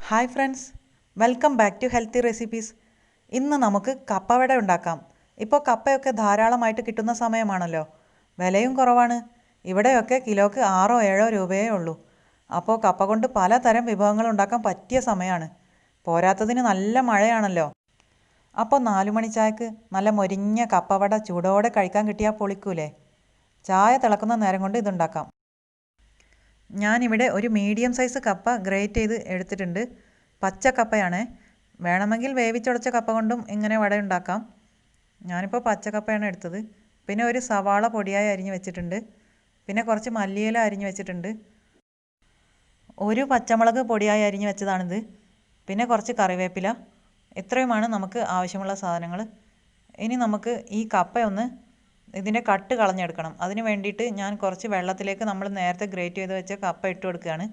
Hi friends, welcome back to healthy recipes. ഇന്ന് നമുക്ക് കപ്പവട ഉണ്ടാക്കാം. ഇപ്പോൾ കപ്പയൊക്കെ ധാരാളമായിട്ട് കിട്ടുന്ന സമയമാണല്ലോ. വിലയും കുറവാണ്. ഇവിടെയൊക്കെ കിലോക്ക് 6-7 രൂപയേ ഉള്ളൂ. അപ്പോൾ കപ്പ കൊണ്ട് പലതരം വിഭവങ്ങൾ ഉണ്ടാക്കാൻ പറ്റിയ സമയമാണ്. പോരാത്തതിന് നല്ല മഴയാണല്ലോ. അപ്പോൾ 4 മണി ചായക്ക് നല്ല മൊരിഞ്ഞ കപ്പവട ചൂടോടെ കഴിക്കാൻ കിട്ടിയാൽ പൊളിക്കൂലേ. ചായ തിളക്കുന്ന നേരം കൊണ്ട് ഇതുണ്ടാക്കാം. ഞാനിവിടെ ഒരു മീഡിയം സൈസ് കപ്പ ഗ്രേറ്റ് ചെയ്ത് എടുത്തിട്ടുണ്ട്. പച്ച കപ്പയാണ്. വേണമെങ്കിൽ വേവിച്ചുടച്ച കപ്പ കൊണ്ടും ഇങ്ങനെ വട ഉണ്ടാക്കാം. ഞാനിപ്പോൾ പച്ച കപ്പയാണ് എടുത്തത്. പിന്നെ ഒരു സവാള പൊടിയായി അരിഞ്ഞ് വെച്ചിട്ടുണ്ട്. പിന്നെ കുറച്ച് മല്ലിയില അരിഞ്ഞ് വെച്ചിട്ടുണ്ട്. ഒരു പച്ചമുളക് പൊടിയായി അരിഞ്ഞ് വെച്ചതാണിത്. പിന്നെ കുറച്ച് കറിവേപ്പില. ഇത്രയുമാണ് നമുക്ക് ആവശ്യമുള്ള സാധനങ്ങൾ. ഇനി നമുക്ക് ഈ കപ്പയൊന്ന് ഇതിൻ്റെ കട്ട് കളഞ്ഞെടുക്കണം. അതിന് വേണ്ടിയിട്ട് ഞാൻ കുറച്ച് വെള്ളത്തിലേക്ക് നമ്മൾ നേരത്തെ ഗ്രേറ്റ് ചെയ്ത് വെച്ച കപ്പ ഇട്ട് കൊടുക്കുകയാണ്.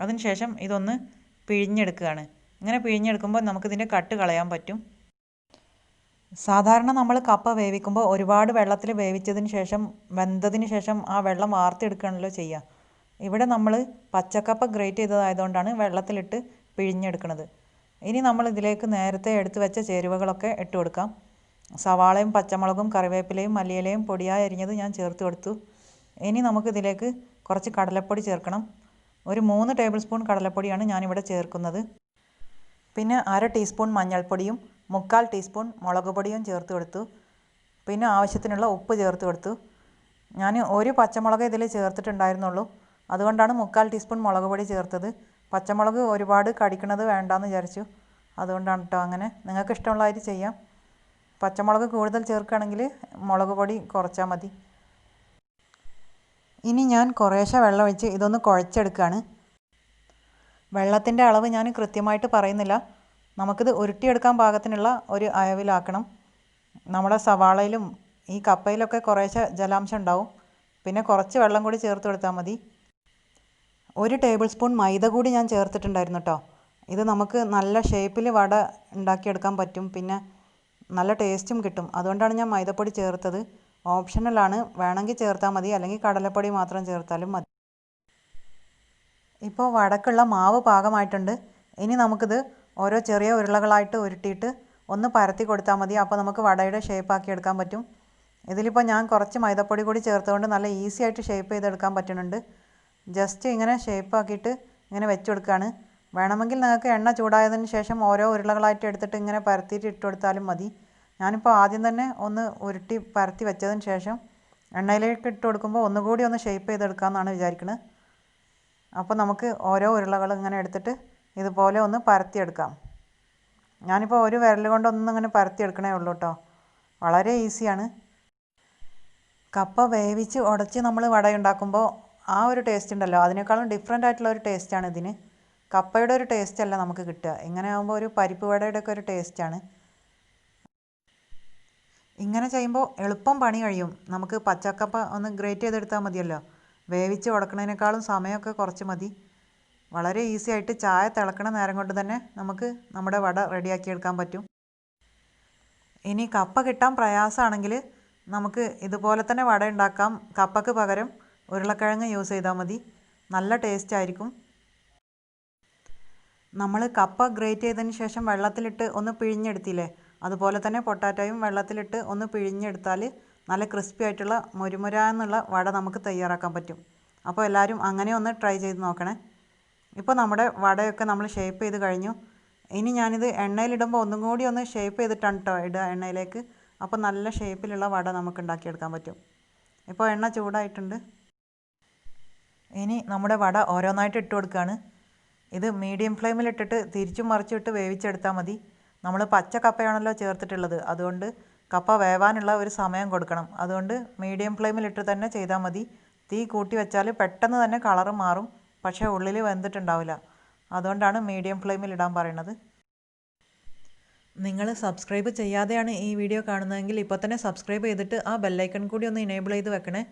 അതിനുശേഷം ഇതൊന്ന് പിഴിഞ്ഞെടുക്കുകയാണ്. ഇങ്ങനെ പിഴിഞ്ഞെടുക്കുമ്പോൾ നമുക്കിതിൻ്റെ കട്ട് കളയാൻ പറ്റും. സാധാരണ നമ്മൾ കപ്പ വേവിക്കുമ്പോൾ ഒരുപാട് വെള്ളത്തിൽ വേവിച്ചതിന് ശേഷം വെന്തതിന് ശേഷം ആ വെള്ളം വാർത്തെടുക്കുകയാണല്ലോ ചെയ്യുക. ഇവിടെ നമ്മൾ പച്ചക്കപ്പ ഗ്രേറ്റ് ചെയ്തതായതുകൊണ്ടാണ് വെള്ളത്തിലിട്ട് പിഴിഞ്ഞെടുക്കുന്നത്. ഇനി നമ്മൾ ഇതിലേക്ക് നേരത്തെ എടുത്തു വെച്ച ചേരുവകളൊക്കെ ഇട്ട് കൊടുക്കാം. സവാളയും പച്ചമുളകും കറിവേപ്പിലയും മല്ലിയിലയും പൊടിയായി അരിഞ്ഞത് ഞാൻ ചേർത്ത് കൊടുത്തു. ഇനി നമുക്കിതിലേക്ക് കുറച്ച് കടലപ്പൊടി ചേർക്കണം. ഒരു 3 ടേബിൾ സ്പൂൺ കടലപ്പൊടിയാണ് ഞാനിവിടെ ചേർക്കുന്നത്. പിന്നെ 1/2 ടീസ്പൂൺ മഞ്ഞൾപ്പൊടിയും 3/4 ടീസ്പൂൺ മുളക് പൊടിയും ചേർത്ത് കൊടുത്തു. പിന്നെ ആവശ്യത്തിനുള്ള ഉപ്പ് ചേർത്ത് കൊടുത്തു. ഞാൻ ഒരു പച്ചമുളക് ഇതിൽ ചേർത്തിട്ടുണ്ടായിരുന്നുള്ളൂ. അതുകൊണ്ടാണ് 3/4 ടീസ്പൂൺ മുളക് പൊടി ചേർത്തത്. പച്ചമുളക് ഒരുപാട് കടിക്കണത് വേണ്ടാന്ന് വിചാരിച്ചു. അതുകൊണ്ടാണ് കേട്ടോ അങ്ങനെ. നിങ്ങൾക്ക് ഇഷ്ടമുള്ളതായിട്ട് ചെയ്യാം. പച്ചമുളക് കൂടുതൽ ചേർക്കുകയാണെങ്കിൽ മുളക് പൊടി കുറച്ചാൽ മതി. ഇനി ഞാൻ കുറേശ്ശെ വെള്ളം ഒഴിച്ച് ഇതൊന്ന് കുഴച്ചെടുക്കുകയാണ്. വെള്ളത്തിൻ്റെ അളവ് ഞാൻ കൃത്യമായിട്ട് പറയുന്നില്ല. നമുക്കിത് ഉരുട്ടിയെടുക്കാൻ പാകത്തിനുള്ള ഒരു അയവിലാക്കണം. നമ്മുടെ സവാളയിലും ഈ കപ്പയിലൊക്കെ കുറേശ്ശെ ജലാംശം ഉണ്ടാവും. പിന്നെ കുറച്ച് വെള്ളം കൂടി ചേർത്ത് കൊടുത്താൽ മതി. 1 ടേബിൾ സ്പൂൺ മൈദ കൂടി ഞാൻ ചേർത്തിട്ടുണ്ടായിരുന്നു കേട്ടോ. ഇത് നമുക്ക് നല്ല ഷേപ്പിൽ വട ഉണ്ടാക്കിയെടുക്കാൻ പറ്റും. പിന്നെ നല്ല ടേസ്റ്റും കിട്ടും. അതുകൊണ്ടാണ് ഞാൻ മൈദപ്പൊടി ചേർത്തത്. ഓപ്ഷണലാണ്, വേണമെങ്കിൽ ചേർത്താൽ മതി, അല്ലെങ്കിൽ കടലപ്പൊടി മാത്രം ചേർത്താലും മതി. ഇപ്പോൾ വടക്കുള്ള മാവ് പാകമായിട്ടുണ്ട്. ഇനി നമുക്കിത് ഓരോ ചെറിയ ഉരുളകളായിട്ട് ഉരുട്ടിയിട്ട് ഒന്ന് പരത്തി കൊടുത്താൽ മതി. അപ്പോൾ നമുക്ക് വടയുടെ ഷേപ്പാക്കി എടുക്കാൻ പറ്റും. ഇതിലിപ്പോൾ ഞാൻ കുറച്ച് മൈദപ്പൊടി കൂടി ചേർത്തുകൊണ്ട് നല്ല ഈസി ആയിട്ട് ഷേപ്പ് ചെയ്തെടുക്കാൻ പറ്റുന്നുണ്ട്. ജസ്റ്റ് ഇങ്ങനെ ഷേപ്പാക്കിയിട്ട് ഇങ്ങനെ വെച്ച് കൊടുക്കുകയാണ്. വേണമെങ്കിൽ നിങ്ങൾക്ക് എണ്ണ ചൂടായതിന് ശേഷം ഓരോ ഉരുളകളായിട്ട് എടുത്തിട്ട് ഇങ്ങനെ പരത്തിയിട്ട് ഇട്ട് കൊടുത്താലും മതി. ഞാനിപ്പോൾ ആദ്യം തന്നെ ഒന്ന് ഉരുട്ടി പരത്തി വെച്ചതിന് ശേഷം എണ്ണയിലേക്ക് ഇട്ട് കൊടുക്കുമ്പോൾ ഒന്നുകൂടി ഒന്ന് ഷേപ്പ് ചെയ്തെടുക്കാമെന്നാണ് വിചാരിക്കുന്നത്. അപ്പോൾ നമുക്ക് ഓരോ ഉരുളകൾ ഇങ്ങനെ എടുത്തിട്ട് ഇതുപോലെ ഒന്ന് പരത്തിയെടുക്കാം. ഞാനിപ്പോൾ ഒരു വിരൽ കൊണ്ടൊന്നും ഇങ്ങനെ പരത്തിയെടുക്കണേ ഉള്ളൂ കേട്ടോ. വളരെ ഈസിയാണ്. കപ്പ വേവിച്ച് ഉടച്ച് നമ്മൾ വട ഉണ്ടാക്കുമ്പോൾ ആ ഒരു ടേസ്റ്റ് ഉണ്ടല്ലോ, അതിനേക്കാളും ഡിഫറെൻ്റ് ആയിട്ടുള്ള ഒരു ടേസ്റ്റാണ് ഇതിന്. കപ്പയുടെ ഒരു ടേസ്റ്റ് അല്ല നമുക്ക് കിട്ടുക. ഇങ്ങനെ ആകുമ്പോൾ ഒരു പരിപ്പ് വടയുടെ ഒക്കെ ഒരു ടേസ്റ്റാണ്. ഇങ്ങനെ ചെയ്യുമ്പോൾ എളുപ്പം പണി കഴിയും. നമുക്ക് പച്ചക്കപ്പ ഒന്ന് ഗ്രേറ്റ് ചെയ്തെടുത്താൽ മതിയല്ലോ. വേവിച്ച് ഉടക്കണതിനേക്കാളും സമയമൊക്കെ കുറച്ച് മതി. വളരെ ഈസി ആയിട്ട് ചായ തിളക്കണ നേരം കൊണ്ട് തന്നെ നമുക്ക് നമ്മുടെ വട റെഡിയാക്കിയെടുക്കാൻ പറ്റും. ഇനി കപ്പ കിട്ടാൻ പ്രയാസമാണെങ്കിൽ നമുക്ക് ഇതുപോലെ തന്നെ വട ഉണ്ടാക്കാം. കപ്പയ്ക്ക് പകരം ഉരുളക്കിഴങ്ങ് യൂസ് ചെയ്താൽ മതി. നല്ല ടേസ്റ്റ് ആയിരിക്കും. നമ്മൾ കപ്പ ഗ്രേറ്റ് ചെയ്തതിന് ശേഷം വെള്ളത്തിലിട്ട് ഒന്ന് പിഴിഞ്ഞെടുത്തില്ലേ, അതുപോലെ തന്നെ പൊട്ടാറ്റോയും വെള്ളത്തിലിട്ട് ഒന്ന് പിഴിഞ്ഞെടുത്താൽ നല്ല ക്രിസ്പി ആയിട്ടുള്ള മുരുമുര എന്നുള്ള വട നമുക്ക് തയ്യാറാക്കാൻ പറ്റും. അപ്പോൾ എല്ലാവരും അങ്ങനെ ഒന്ന് ട്രൈ ചെയ്ത് നോക്കണേ. ഇപ്പോൾ നമ്മുടെ വടയൊക്കെ നമ്മൾ ഷേപ്പ് ചെയ്ത് കഴിഞ്ഞു. ഇനി ഞാനിത് എണ്ണയിലിടുമ്പോൾ ഒന്നും കൂടി ഒന്ന് ഷേപ്പ് ചെയ്തിട്ടാണ് കേട്ടോ ഇടുക എണ്ണയിലേക്ക്. അപ്പോൾ നല്ല ഷേപ്പിലുള്ള വട നമുക്ക് ഉണ്ടാക്കിയെടുക്കാൻ പറ്റും. ഇപ്പോൾ എണ്ണ ചൂടായിട്ടുണ്ട്. ഇനി നമ്മുടെ വട ഓരോന്നായിട്ട് ഇട്ട് കൊടുക്കുകയാണ്. ഇത് മീഡിയം ഫ്ലെയിമിലിട്ടിട്ട് തിരിച്ചും മറിച്ചിട്ട് വേവിച്ചെടുത്താൽ മതി. നമ്മൾ പച്ച കപ്പയാണല്ലോ ചേർത്തിട്ടുള്ളത്, അതുകൊണ്ട് കപ്പ വേവാനുള്ള ഒരു സമയം കൊടുക്കണം. അതുകൊണ്ട് മീഡിയം ഫ്ലെയിമിലിട്ട് തന്നെ ചെയ്താൽ മതി. തീ കൂട്ടി വെച്ചാൽ പെട്ടെന്ന് തന്നെ കളറ് മാറും, പക്ഷേ ഉള്ളിൽ വെന്തിട്ടുണ്ടാവില്ല. അതുകൊണ്ടാണ് മീഡിയം ഫ്ലെയിമിലിടാൻ പറയുന്നത്. നിങ്ങൾ സബ്സ്ക്രൈബ് ചെയ്യാതെയാണ് ഈ വീഡിയോ കാണുന്നതെങ്കിൽ ഇപ്പോൾ തന്നെ സബ്സ്ക്രൈബ് ചെയ്തിട്ട് ആ ബെല്ലൈക്കൺ കൂടി ഒന്ന് ഇനേബിൾ ചെയ്ത് വെക്കണേ.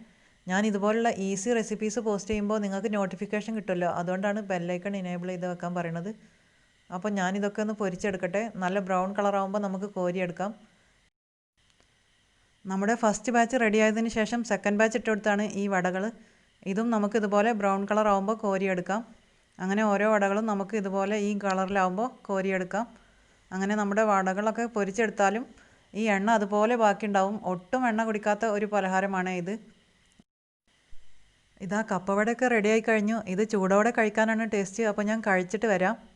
ഞാൻ ഇതുപോലുള്ള ഈസി റെസിപ്പീസ് പോസ്റ്റ് ചെയ്യുമ്പോൾ നിങ്ങൾക്ക് നോട്ടിഫിക്കേഷൻ കിട്ടുമല്ലോ. അതുകൊണ്ടാണ് ബെല്ലൈക്കൺ ഇനേബിൾ ചെയ്ത് വെക്കാൻ പറയുന്നത്. അപ്പോൾ ഞാനിതൊക്കെ ഒന്ന് പൊരിച്ചെടുക്കട്ടെ. നല്ല ബ്രൗൺ കളറാകുമ്പോൾ നമുക്ക് കോരിയെടുക്കാം. നമ്മുടെ ഫസ്റ്റ് ബാച്ച് റെഡി ആയതിന് ശേഷം സെക്കൻഡ് ബാച്ച് ഇട്ടെടുത്താണ് ഈ വടകൾ. ഇതും നമുക്കിതുപോലെ ബ്രൗൺ കളർ ആകുമ്പോൾ കോരിയെടുക്കാം. അങ്ങനെ ഓരോ വടകളും നമുക്ക് ഇതുപോലെ ഈ കളറിലാവുമ്പോൾ കോരിയെടുക്കാം. അങ്ങനെ നമ്മുടെ വടകളൊക്കെ പൊരിച്ചെടുത്താലും ഈ എണ്ണ അതുപോലെ ബാക്കിയുണ്ടാവും. ഒട്ടും എണ്ണ കുടിക്കാത്ത ഒരു പലഹാരമാണ് ഇത്. ഇതാ കപ്പവടയൊക്കെ റെഡിയായി കഴിഞ്ഞു. ഇത് ചൂടോടെ കഴിക്കാനാണ് ടേസ്റ്റ്. അപ്പോൾ ഞാൻ കഴിച്ചിട്ട് വരാം.